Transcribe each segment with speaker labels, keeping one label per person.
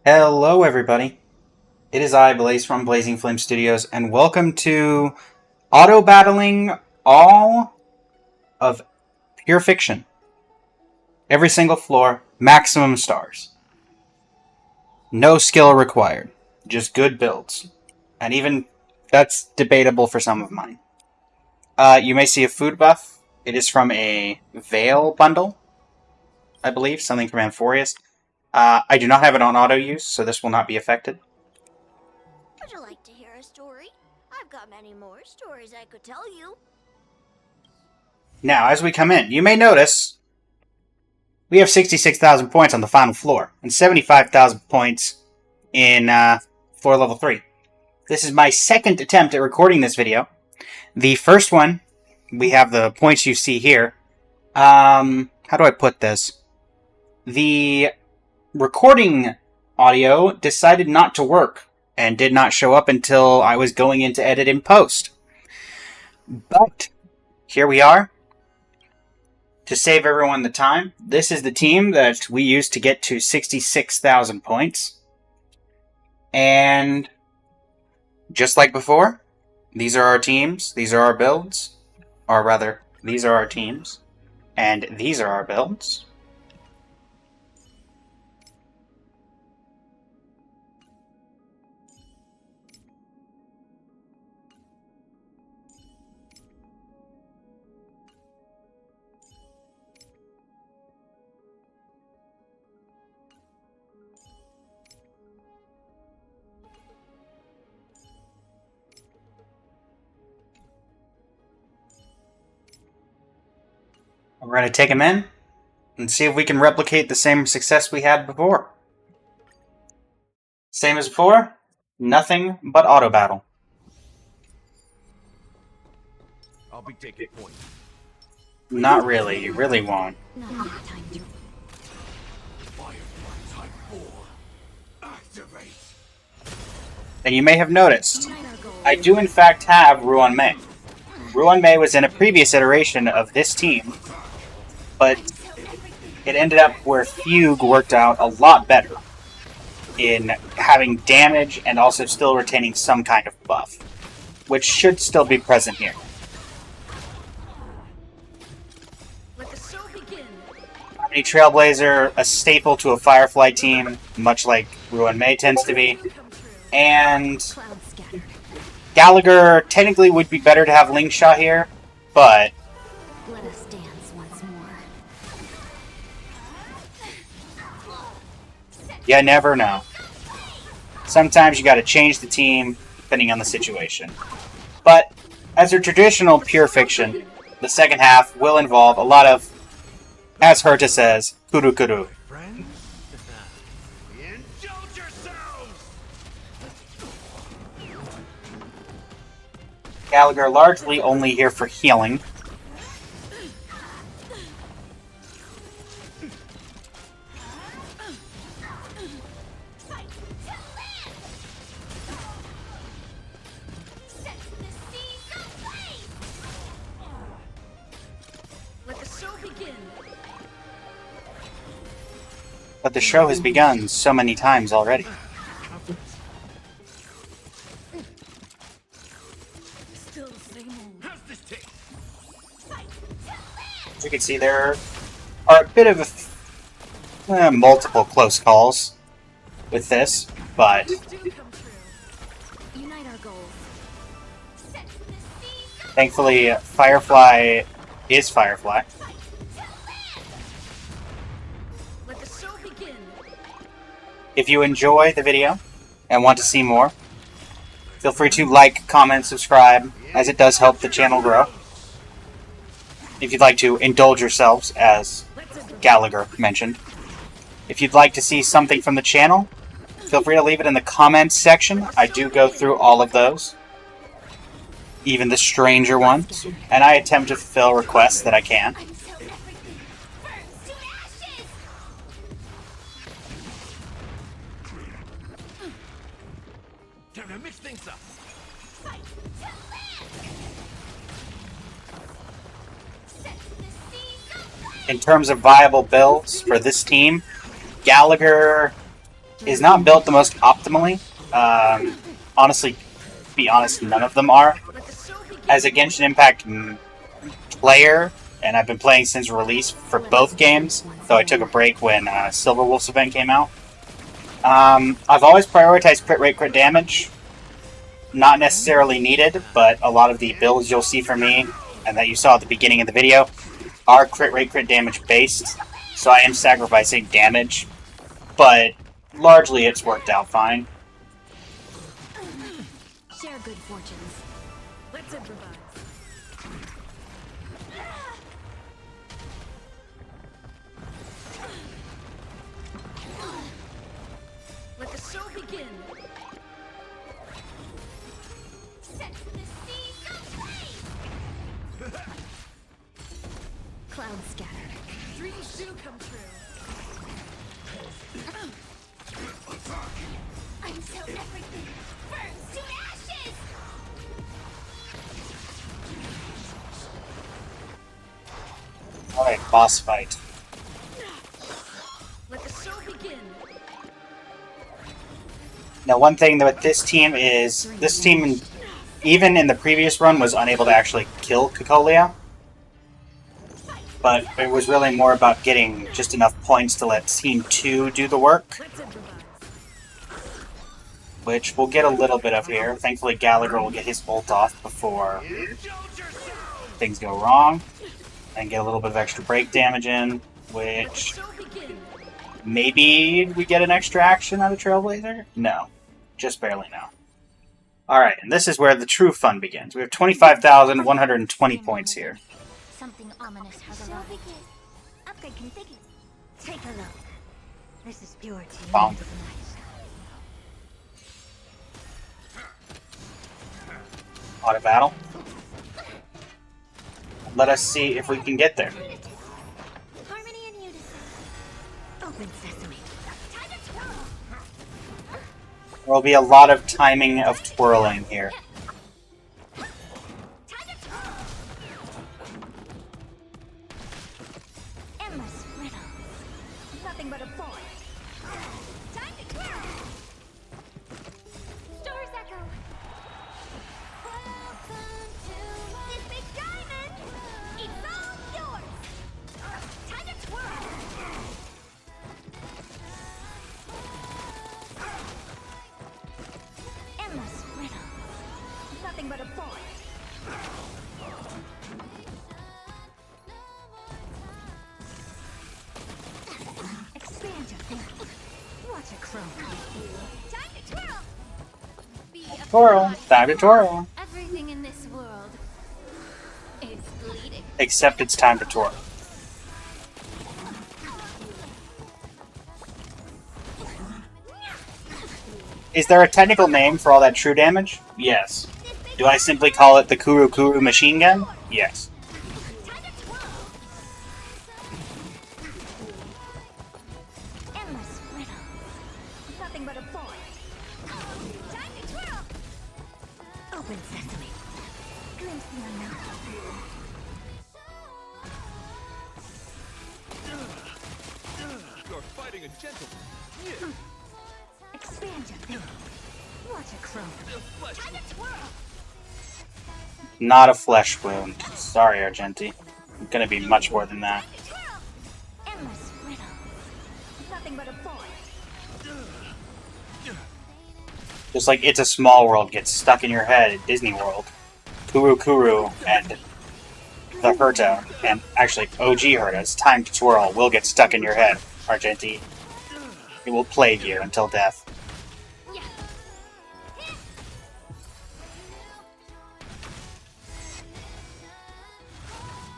Speaker 1: Hello, everybody. It is I, Blaze from Blazing Flame Studios, and welcome to auto-battling all of Pure Fiction. Every single floor, maximum stars. No skill required, just good builds. And even that's debatable for some of mine. You may see a food buff. It is from a Veil bundle, I believe, something from Amphorius. I do not have it on auto use, so this will not be affected.
Speaker 2: Would you like to hear a story? I've got many more stories I could tell you.
Speaker 1: Now, as we come in, you may notice we have 66,000 points on the final floor, and 75,000 points in floor level 3. This is my second attempt at recording this video. The first one, we have the points you see here. How do I put this? The recording audio decided not to work and did not show up until I was going in to edit in post. But here we are. To save everyone the time, this is the team that we used to get to 66,000 points. And just like before, these are our teams, these are our builds. Or rather, these are our teams, and these are our builds. We're going to take them in and see if we can replicate the same success we had before. Same as before, nothing but auto battle.
Speaker 3: I'll be taking point.
Speaker 1: Not really, you really won't.
Speaker 3: Firefly Type 4. Activate.
Speaker 1: And you may have noticed, I do in fact have Ruan Mei. Ruan Mei was in a previous iteration of this team, but it ended up where Fugue worked out a lot better in having damage and also still retaining some kind of buff, which should still be present here. Omni Trailblazer, a staple to a Firefly team, much like Ruan Mei tends to be, and Gallagher technically would be better to have Lingshaw here, but
Speaker 2: Let us dance once more.
Speaker 1: you never know. Sometimes you gotta change the team, depending on the situation. But, as a traditional Pure Fiction, the second half will involve a lot of, as Herta says, kuru kuru.
Speaker 3: Friends? Indulge yourselves!
Speaker 1: Gallagher largely only here for healing.
Speaker 2: Let the show begin.
Speaker 1: But the show has begun so many times already.
Speaker 2: Still the same old.
Speaker 3: How's this taste?
Speaker 1: As you can see, there are a bit of multiple close calls with this, but
Speaker 2: Do come true. Unite our goals.
Speaker 1: thankfully Firefly is Firefly.
Speaker 2: Let the show begin.
Speaker 1: If you enjoy the video and want to see more, feel free to like, comment, subscribe, as it does help the channel grow. If you'd like to indulge yourselves, as Gallagher mentioned. If you'd like to see something from the channel, feel free to leave it in the comments section. I do go through all of those, even the stranger ones, and I attempt to fulfill requests that I can.
Speaker 3: Time to mix things up.
Speaker 1: In terms of viable builds for this team, Gallagher is not built the most optimally. Honestly, to be honest, none of them are. As a Genshin Impact player, and I've been playing since release for both games, though I took a break when Silver Wolf's event came out. I've always prioritized crit rate, crit damage. Not necessarily needed, but a lot of the builds you'll see from me, and that you saw at the beginning of the video, are crit rate, crit damage based. So I am sacrificing damage, but largely it's worked out fine.
Speaker 2: Share good fortunes.
Speaker 4: Let's improvise. Let the show begin.
Speaker 2: Set the seas aflame!
Speaker 4: Clouds scattered. Dreams do come true.
Speaker 2: Until everything burns to ashes!
Speaker 1: Alright, boss fight.
Speaker 4: Let the show begin.
Speaker 1: Now, one thing with this team is, this team, even in the previous run, was unable to actually kill Cocolia. But it was really more about getting just enough points to let Team 2 do the work,
Speaker 4: Let's improvise.
Speaker 1: which we'll get a little bit of here. Thankfully, Gallagher will get his ult off before things go wrong, and get a little bit of extra break damage in, which
Speaker 4: Show begin.
Speaker 1: maybe we get an extra action out of Trailblazer? No. Just barely no. Alright, and this is where the true fun begins. We have 25,120 points here.
Speaker 2: Something ominous has arrived. Upgrade configured. Take a look. This is purity.
Speaker 1: Bomb. Auto battle. Let us see if we can get there.
Speaker 2: Harmony and unison. Open sesame. Time to twirl.
Speaker 1: There will be a lot of timing of twirling here.
Speaker 2: Time to twirl. Endless riddle. Nothing but a void. Time to twirl. Stars echo. Welcome to this big diamond. It's all yours. Time to twirl. Endless riddle. Nothing but a void. Expand your thinking. Watch it grow. Time to twirl. Be a
Speaker 1: Twirl. Time to twirl.
Speaker 2: Everything in this world is bleeding.
Speaker 1: Except it's time to twirl. Is there a technical name for all that true damage? Yes. Do I simply call it the Kuru Kuru machine gun? Yes.
Speaker 2: Time to twirl. Endless riddle. Nothing but a void. Time to twirl. Open sesame. Glimpse the unknown.
Speaker 3: You're fighting a gentleman.
Speaker 4: Expand your thinking. Watch it grow.
Speaker 2: Time to twirl.
Speaker 1: Not a flesh wound. Sorry, Argenti. It's gonna be much more than that.
Speaker 2: Time to twirl. Endless riddle. Nothing but a void.
Speaker 1: Just like It's a Small World gets stuck in your head at Disney World. Kuru Kuru and the Herta, and actually OG Herta's Time to Twirl will get stuck in your head, Argenti. It will plague you until death.
Speaker 2: Yeah.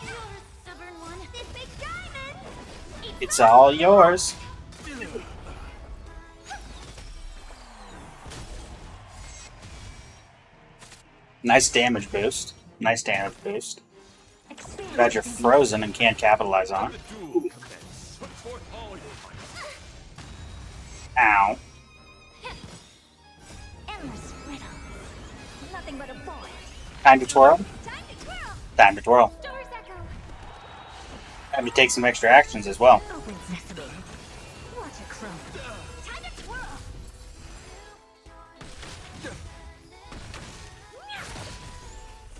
Speaker 2: You're a stubborn one. This big diamond.
Speaker 1: It's all yours. Nice damage boost. Nice damage boost.
Speaker 4: Expand.
Speaker 1: Glad you're frozen and can't capitalize on it.
Speaker 3: The duel commence. Put forth all your might.
Speaker 1: Ow.
Speaker 2: Endless riddle. Nothing but a void.
Speaker 1: Time to twirl.
Speaker 2: Time to twirl.
Speaker 1: Time to twirl.
Speaker 2: Stars echo.
Speaker 1: Time to take some extra actions as well.
Speaker 4: Open sesame. Watch Watch it crumble.
Speaker 2: Time to twirl.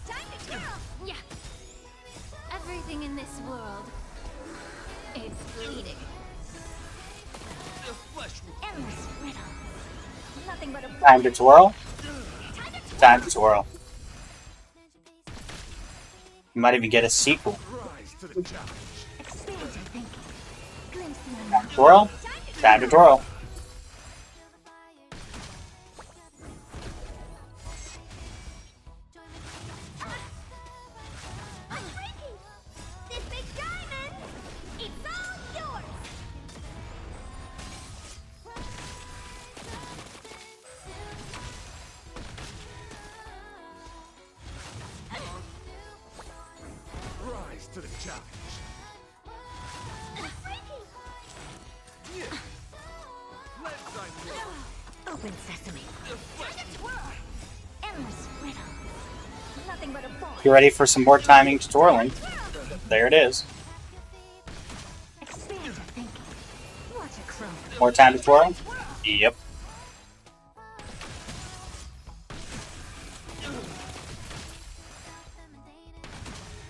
Speaker 2: Time to twirl.
Speaker 4: Yeah. Everything in this world is bleeding.
Speaker 3: The flesh wound.
Speaker 4: Endless riddle.
Speaker 2: Nothing but a
Speaker 1: Time to twirl.
Speaker 2: Time to twirl.
Speaker 1: Time to twirl. You might even get a sequel.
Speaker 3: Rise to the challenge.
Speaker 4: Expand your thinking. Glimpse the
Speaker 1: Time
Speaker 4: unknown.
Speaker 1: to twirl. Time to twirl.
Speaker 2: I'm breaking. This big diamond. It's all yours.
Speaker 3: Rise to the challenge.
Speaker 2: I'm breaking.
Speaker 3: Yeah. Let thy will.
Speaker 4: Open sesame.
Speaker 3: The flesh
Speaker 2: Time to twirl.
Speaker 4: Endless riddle.
Speaker 2: Nothing but a ball.
Speaker 1: You ready for some more timing to twirling? There it is.
Speaker 4: Expand your thinking. Watch it crumble.
Speaker 1: More time to twirl? Yep.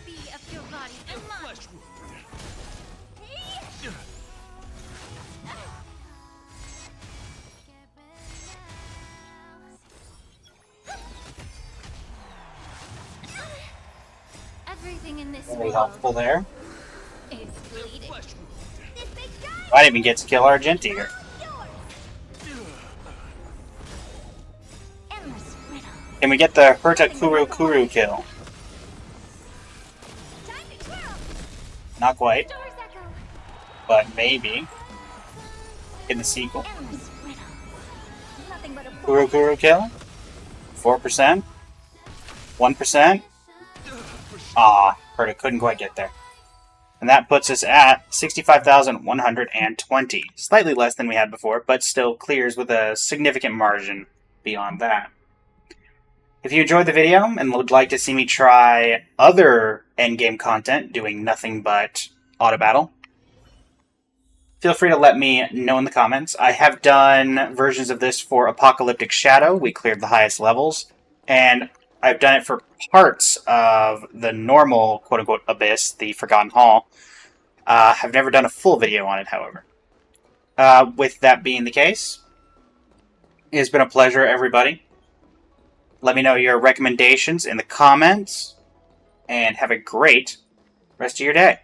Speaker 4: Be of your body and mind.
Speaker 3: flesh wound.
Speaker 4: Everything in this
Speaker 1: Very
Speaker 4: world
Speaker 1: helpful there.
Speaker 4: is bleeding.
Speaker 3: Flesh wound.
Speaker 2: This big diamond.
Speaker 1: I didn't even get to kill Argenti here.
Speaker 2: Yours.
Speaker 4: Endless riddle.
Speaker 1: Can we get the Herta Kuru kill?
Speaker 2: Time to twirl.
Speaker 1: Not quite,
Speaker 2: Doors echo.
Speaker 1: but maybe. In the sequel.
Speaker 4: Endless riddle.
Speaker 2: Nothing but a ball.
Speaker 1: Kuru kill? 4%? 1%? Ah, Herta couldn't quite get there. And that puts us at 65,120. Slightly less than we had before, but still clears with a significant margin beyond that. If you enjoyed the video and would like to see me try other endgame content doing nothing but auto battle, feel free to let me know in the comments. I have done versions of this for Apocalyptic Shadow. We cleared the highest levels. And I've done it for parts of the normal, quote-unquote, Abyss, the Forgotten Hall. I've never done a full video on it, however. With that being the case, it has been a pleasure, everybody. Let me know your recommendations in the comments, and have a great rest of your day.